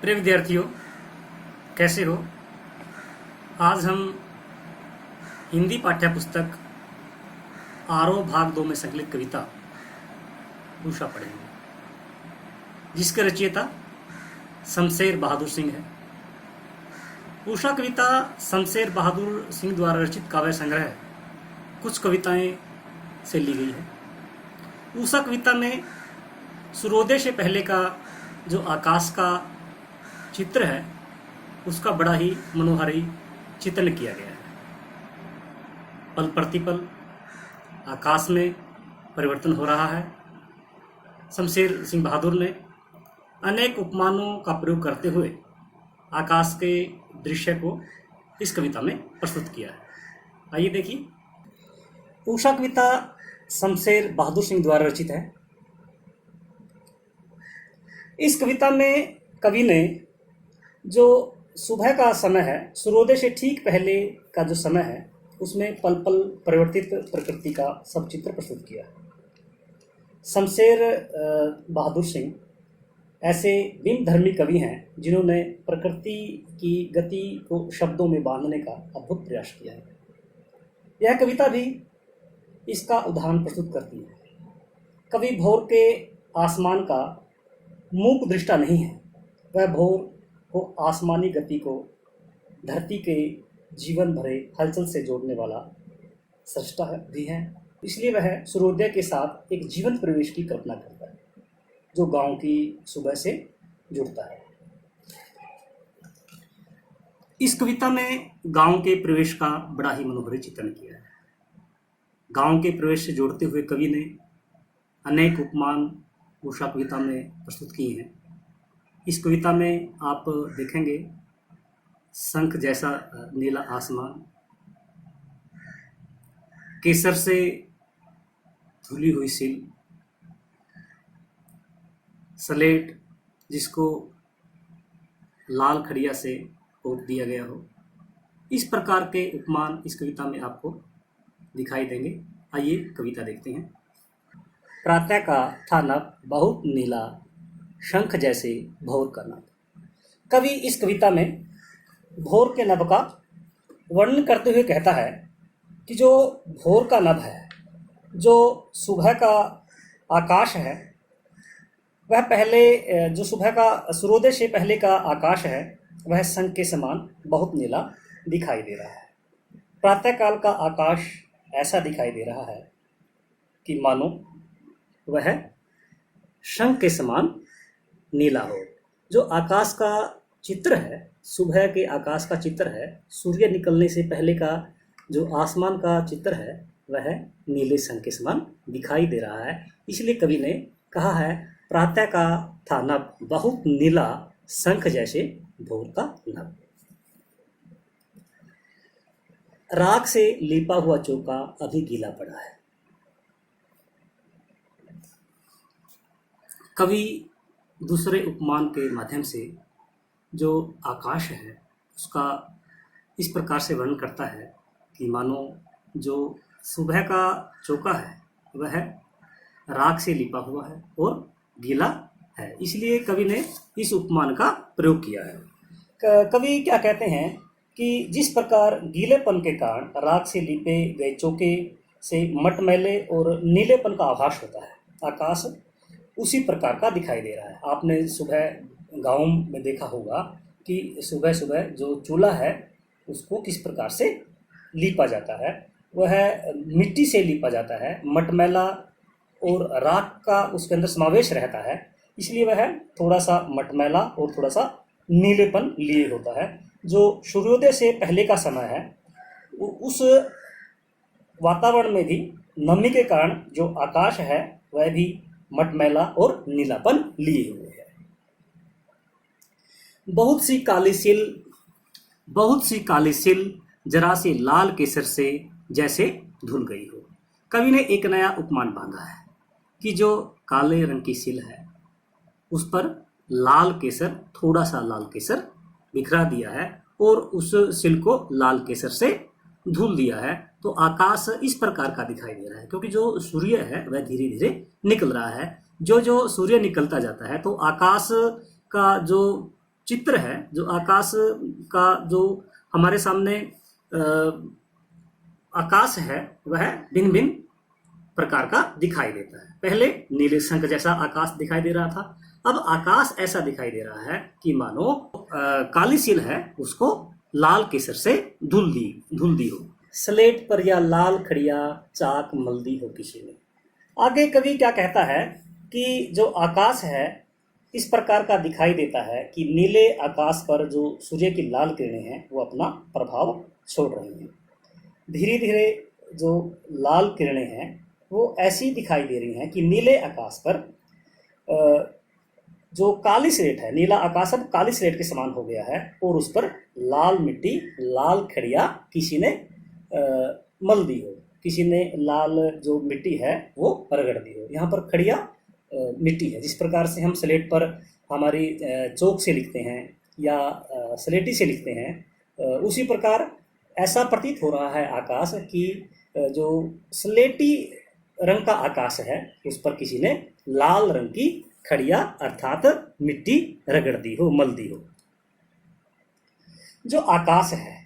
प्रिय विद्यार्थियों, कैसे हो? आज हम हिंदी पाठ्य पुस्तक आरोह भाग 2 में संकलित कविता उषा पढ़ेंगे, जिसके रचयिता शमशेर बहादुर सिंह है। उषा कविता शमशेर बहादुर सिंह द्वारा रचित काव्य संग्रह कुछ कविताएं से ली गई है। उषा कविता में सूर्योदय से पहले का जो आकाश का चित्र है, उसका बड़ा ही मनोहारी चित्रण किया गया है। पल प्रतिपल आकाश में परिवर्तन हो रहा है। शमशेर सिंह बहादुर ने अनेक उपमानों का प्रयोग करते हुए आकाश के दृश्य को इस कविता में प्रस्तुत किया है। आइए देखिए। उषा कविता शमशेर बहादुर सिंह द्वारा रचित है। इस कविता में कवि ने जो सुबह का समय है, सूर्योदय से ठीक पहले का जो समय है, उसमें पल पल परिवर्तित प्रकृति का सब चित्र प्रस्तुत किया। शमशेर बहादुर सिंह ऐसे बिंबधर्मी कवि हैं जिन्होंने प्रकृति की गति को शब्दों में बांधने का अद्भुत प्रयास किया है। यह कविता भी इसका उदाहरण प्रस्तुत करती है। कवि भोर के आसमान का मूक दृष्टा नहीं है, वह भोर को आसमानी गति को धरती के जीवन भरे हलचल से जोड़ने वाला सृष्टा भी है। इसलिए वह सूर्योदय के साथ एक जीवंत परिवेश की कल्पना करता है जो गांव की सुबह से जुड़ता है। इस कविता में गांव के प्रवेश का बड़ा ही मनोहरी चित्रण किया है। गांव के प्रवेश से जोड़ते हुए कवि ने अनेक उपमान उषा कविता में प्रस्तुत किए हैं। इस कविता में आप देखेंगे शंख जैसा नीला आसमान, केसर से धुली हुई सिल, स्लेट जिसको लाल खड़िया से पोत दिया गया हो, इस प्रकार के उपमान इस कविता में आपको दिखाई देंगे। आइए कविता देखते हैं। प्रातः का था नभ बहुत नीला, शंख जैसे भोर का नभ। कवि इस कविता में भोर के नभ का वर्णन करते हुए कहता है कि जो भोर का नभ है, जो सुबह का आकाश है, वह पहले जो सुबह का सूर्योदय से पहले का आकाश है, वह शंख के समान बहुत नीला दिखाई दे रहा है। प्रातःकाल का आकाश ऐसा दिखाई दे रहा है कि मानो वह शंख के समान नीला हो। जो आकाश का चित्र है, सुबह के आकाश का चित्र है, सूर्य निकलने से पहले का जो आसमान का चित्र है, वह नीले शंख के समान दिखाई दे रहा है। इसलिए कवि ने कहा है प्रातः का था नभ बहुत नीला, शंख जैसे भोर का नभ। राख से लिपा हुआ चौका अभी गीला पड़ा है। कवि दूसरे उपमान के माध्यम से जो आकाश है उसका इस प्रकार से वर्णन करता है कि मानो जो सुबह का चौका है वह राख से लिपा हुआ है और गीला है। इसलिए कवि ने इस उपमान का प्रयोग किया है। कवि क्या कहते हैं कि जिस प्रकार गीलेपन के कारण राख से लिपे गए चौके से मटमैले और नीलेपन का आभास होता है, आकाश उसी प्रकार का दिखाई दे रहा है। आपने सुबह गाँव में देखा होगा कि सुबह सुबह जो चूल्हा है उसको किस प्रकार से लीपा जाता है, वह मिट्टी से लीपा जाता है, मटमैला और राख का उसके अंदर समावेश रहता है। इसलिए वह थोड़ा सा मटमैला और थोड़ा सा नीलेपन लिए होता है। जो सूर्योदय से पहले का समय है, उस वातावरण में भी नमी के कारण जो आकाश है वह भी मटमैला और नीलापन लिए हुए है। बहुत सी काली सिल जरा सी लाल केसर से जैसे धुल गई हो। कवि ने एक नया उपमान बांधा है कि जो काले रंग की सिल है उस पर लाल केसर, थोड़ा सा लाल केसर बिखरा दिया है और उस सिल को लाल केसर से धुल दिया है। तो आकाश इस प्रकार का दिखाई दे रहा है क्योंकि जो सूर्य है वह धीरे धीरे निकल रहा है। जो जो सूर्य निकलता जाता है तो आकाश का जो चित्र है, जो आकाश का जो हमारे सामने आकाश है, वह भिन्न भिन्न प्रकार का दिखाई देता है। पहले नीले शंख जैसा आकाश दिखाई दे रहा था, अब आकाश ऐसा दिखाई दे रहा है कि मानो काली सील है उसको लाल केसर से धुल दी हो। स्लेट पर या लाल खड़िया चाक मल दी हो किसी ने। आगे कवि क्या कहता है कि जो आकाश है इस प्रकार का दिखाई देता है कि नीले आकाश पर जो सूर्य की लाल किरणें हैं वो अपना प्रभाव छोड़ रही हैं। धीरे धीरे जो लाल किरणें हैं वो ऐसी दिखाई दे रही हैं कि नीले आकाश पर जो काली स्लेट है, नीला आकाश अब काली स्लेट के समान हो गया है और उस पर लाल मिट्टी, लाल खड़िया किसी ने मल दी हो, किसी ने लाल जो मिट्टी है वो रगड़ दी हो। यहाँ पर खड़िया मिट्टी है। जिस प्रकार से हम स्लेट पर हमारी चौक से लिखते हैं या स्लेटी से लिखते हैं, उसी प्रकार ऐसा प्रतीत हो रहा है आकाश कि जो स्लेटी रंग का आकाश है उस पर किसी ने लाल रंग की खड़िया अर्थात मिट्टी रगड़ दी हो, मल दी हो। जो आकाश है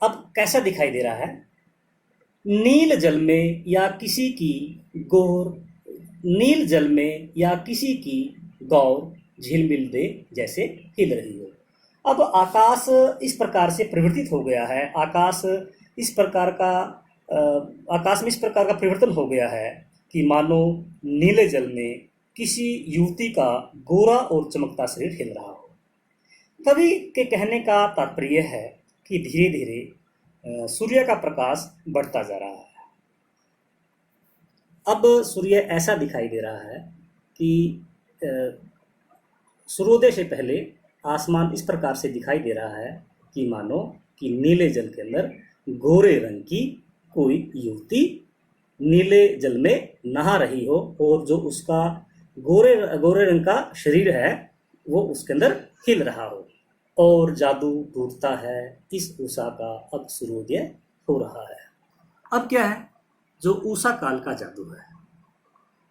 अब कैसा दिखाई दे रहा है? नील जल में या किसी की गौर, नील जल में या किसी की गौर झिलमिल दे जैसे हिल रही हो। अब आकाश इस प्रकार से परिवर्तित हो गया है, आकाश में इस प्रकार का परिवर्तन हो गया है कि मानो नीले जल में किसी युवती का गोरा और चमकता शरीर हिल रहा हो। कवि के कहने का तात्पर्य है कि धीरे धीरे सूर्य का प्रकाश बढ़ता जा रहा है। अब सूर्य ऐसा दिखाई दे रहा है कि सूर्योदय से पहले आसमान इस प्रकार से दिखाई दे रहा है कि मानो कि नीले जल के अंदर गोरे रंग की कोई युवती नीले जल में नहा रही हो और जो उसका गोरे रंग का शरीर है वो उसके अंदर हिल रहा हो और जादू टूटता है इस उषा का, अब सूर्योदय हो रहा है। अब क्या है? जो उषा काल का जादू है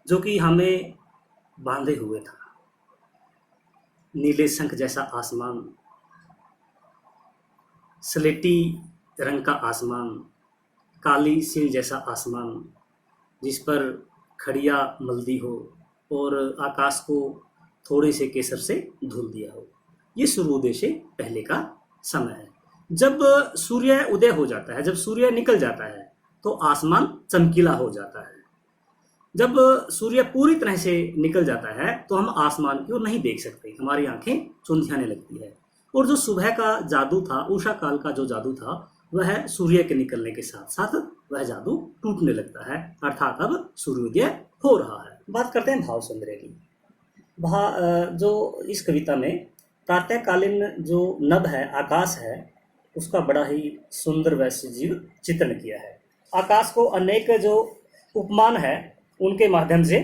जो कि हमें बांधे हुए था। नीले शंख जैसा आसमान, स्लेटी रंग का आसमान, काली सील जैसा आसमान जिस पर खड़िया मलदी हो और आकाश को थोड़े से केसर से धुल दिया हो, ये सूर्योदय से पहले का समय है। जब सूर्य उदय हो जाता है, जब सूर्य निकल जाता है तो आसमान चमकीला हो जाता है। जब सूर्य पूरी तरह से निकल जाता है तो हम आसमान की ओर नहीं देख सकते, हमारी आंखें चुंधियाने लगती है। और जो सुबह का जादू था, उषा काल का जो जादू था, वह सूर्य के निकलने के साथ साथ वह जादू टूटने लगता है, अर्थात अब सूर्योदय हो रहा है। बात करते हैं भाव सौंदर्य की। जो इस कविता में प्रातःकालीन जो नभ है, आकाश है, उसका बड़ा ही सुंदर व सजीव चित्रण किया है। आकाश को अनेक जो उपमान है उनके माध्यम से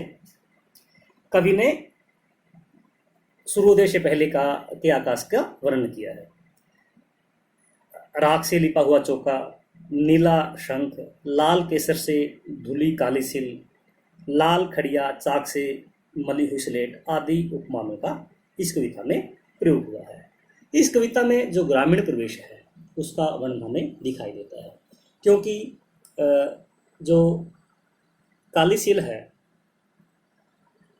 कवि ने सूर्योदय से पहले के आकाश का वर्णन किया है। राख से लिपा हुआ चौका, नीला शंख, लाल केसर से धुली काली सिल, लाल खड़िया चाक से मली हुई स्लेट आदि उपमानों का इस कविता में प्रयोग हुआ है। इस कविता में जो ग्रामीण परिवेश है उसका वर्णन हमें दिखाई देता है, क्योंकि जो काली सील है,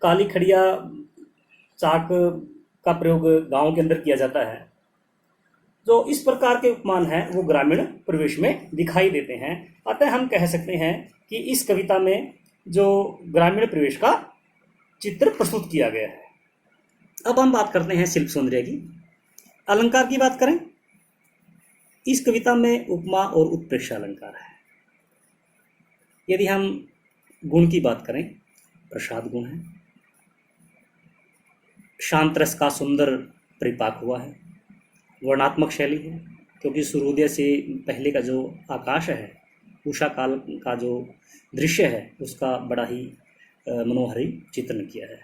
काली खड़िया चाक का प्रयोग गांव के अंदर किया जाता है। जो इस प्रकार के उपमान हैं वो ग्रामीण परिवेश में दिखाई देते हैं। अतः हम कह सकते हैं कि इस कविता में जो ग्रामीण परिवेश का चित्र प्रस्तुत किया गया है। अब हम बात करते हैं शिल्प सौंदर्य की। अलंकार की बात करें, इस कविता में उपमा और उत्प्रेक्षा अलंकार है। यदि हम गुण की बात करें, प्रसाद गुण है, शांत रस का सुंदर परिपाक हुआ है, वर्णात्मक शैली है, क्योंकि सूर्योदय से पहले का जो आकाश है, उषा काल का जो दृश्य है, उसका बड़ा ही मनोहरी चित्रण किया है।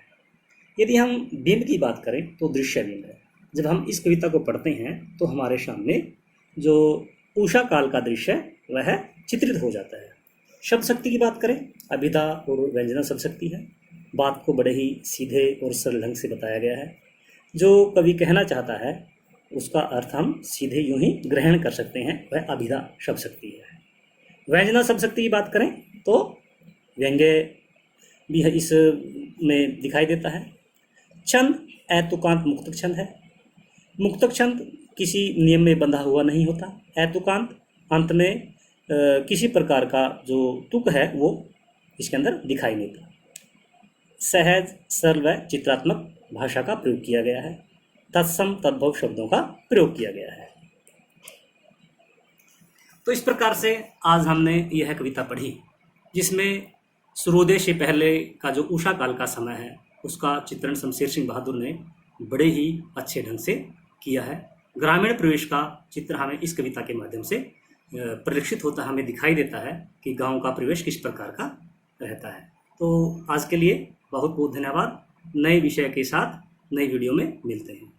यदि हम बिंब की बात करें तो दृश्य बिंब है। जब हम इस कविता को पढ़ते हैं तो हमारे सामने जो उषा काल का दृश्य वह चित्रित हो जाता है। शब्द शक्ति की बात करें, अभिधा और व्यंजना शब्द शक्ति है। बात को बड़े ही सीधे और सरल ढंग से बताया गया है। जो कवि कहना चाहता है उसका अर्थ हम सीधे यूं ही ग्रहण कर सकते हैं, वह अभिधा शब्द शक्ति है। व्यंजना शब्द शक्ति की बात करें तो व्यंग्य भी है, इस में दिखाई देता है। छंद ऐतुकांत मुक्तक छंद है। मुक्तक छंद किसी नियम में बंधा हुआ नहीं होता। ऐतुकांत अंत में किसी प्रकार का जो तुक है वो इसके अंदर दिखाई नहीं देता। सहज सरल व चित्रात्मक भाषा का प्रयोग किया गया है। तत्सम तद्भव शब्दों का प्रयोग किया गया है। तो इस प्रकार से आज हमने यह कविता पढ़ी जिसमें सूर्योदय से पहले का जो उषा काल का समय है उसका चित्रण शमशेर सिंह बहादुर ने बड़े ही अच्छे ढंग से किया है। ग्रामीण परिवेश का चित्र हमें इस कविता के माध्यम से परिलक्षित होता, हमें दिखाई देता है कि गांव का परिवेश किस प्रकार का रहता है। तो आज के लिए बहुत बहुत धन्यवाद। नए विषय के साथ नई वीडियो में मिलते हैं।